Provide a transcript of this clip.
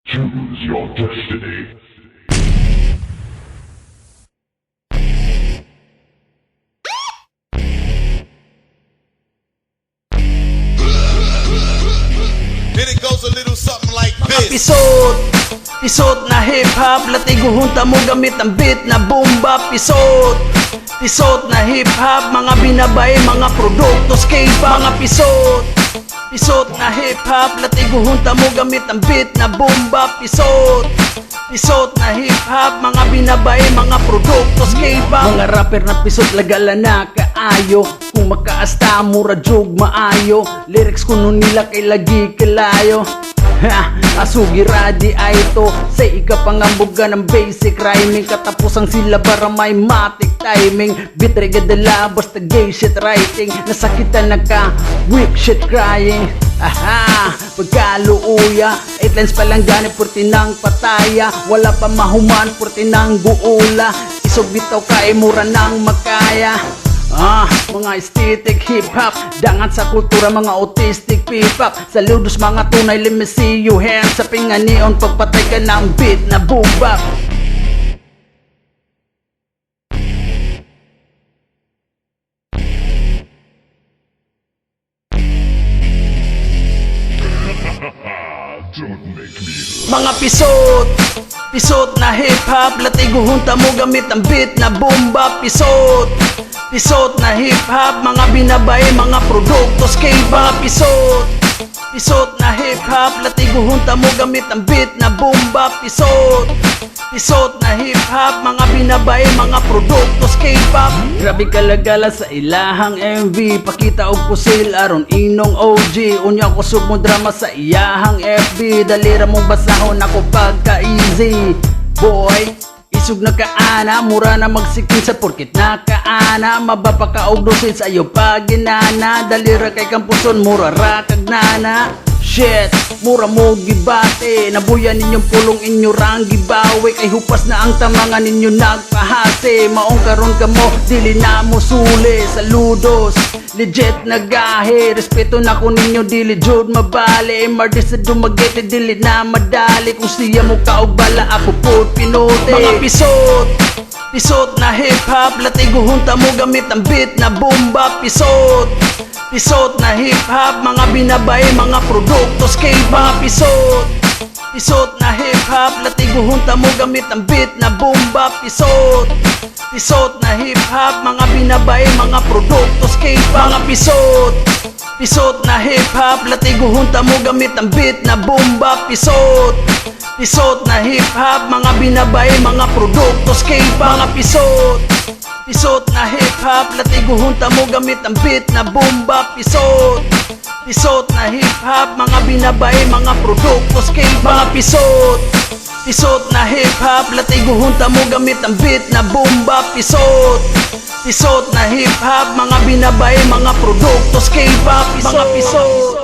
Choose your destiny. Then it goes a little something like this. Pisot na hip-hop, latigo hunta mo gamit ang beat na bomba. Pisot na hip-hop, mga binabay, mga produktos K-pop. Mga pisot na hip-hop, latigo hunta mo gamit ang beat na bomba. Pisot na hip-hop, mga binabay, mga produktos K-pop. Mga rapper na pisot, lagala na kaayo. Kung makaasta, mura jog maayo. Lyrics kuno nila kay lagi kalayo. Ha, asugi radi ay ito sa ikapangambuga ng basic rhyming. Katapusang sila para may matic timing. Beat regadala basta gay shit writing. Nasakitan na ka, weak shit crying. Aha, pagkaluuya 8 lines pa lang gani purti ng pataya. Wala pa mahuman purti ng guula. Isog bitaw ka mura ng makaya. Mga aesthetic hip-hop, dangan sa kultura, mga autistic hip-hop. Saludos mga tunay, let me see you hands sa pinganion. Pagpatay ka ng beat na boom bap. Don't make me laugh. Mga pisot na hip-hop, latigo hunta mo gamit ang beat na bomba. Pisot na hip-hop, mga binabay, mga produktos K-pop. Pisot na hip-hop, latigo hunta mo gamit ang beat na bomba. Pisot na hip-hop, mga binabay, mga produktos K-pop. Grabe kalagala sa ilahang MV, pakita og pusil aron inong OG. Unya ko sub mo drama sa iyahang FB, dalira mong basahon ako pagka-easy. Boy, isug na kaana, mura na magsikin sa porkit na kaana. Mabapa ka og dosin sa iyo paginana, dalira kay kampuson, mura ra kag nana. Shit, mura mo gibate, nabuyan ninyong pulong inyo rang gibawi. Kay hupas na ang tamangan ninyo nagpahase. Maong karon ka mo, dili na mo suli. Saludos, legit na gahe. Respeto na ko ninyo, dili jud mabali. Mardi sa dumagete, dili na madali. Kung siya mo kaog bala, ako po pinote. Mga pisot na hip-hop, latigo hunta mo gamit ang beat na bomba. Pisot na hip-hop, mga binabay, mga produktos K-pop. Pisot na hip-hop, latigo hunta mo gamit ang beat na bomba. Pisot na hip-hop, mga binabay, mga produktos K-pop. Mga pisot na hip-hop, latigo hunta mo gamit ang beat na bomba. Pisot na hip-hop, mga binabay, mga produktos K-pop. Mga pisot na hip-hop, latigo hunta mo gamit ang beat na bomba. Pisot na hip-hop, mga binabay, mga produktos K-pop. Mga pisot na hip-hop, latigo hunta mo gamit ang beat na bomba. Pisot na hip-hop, mga binabay, mga produktos K-pop. Mga pisot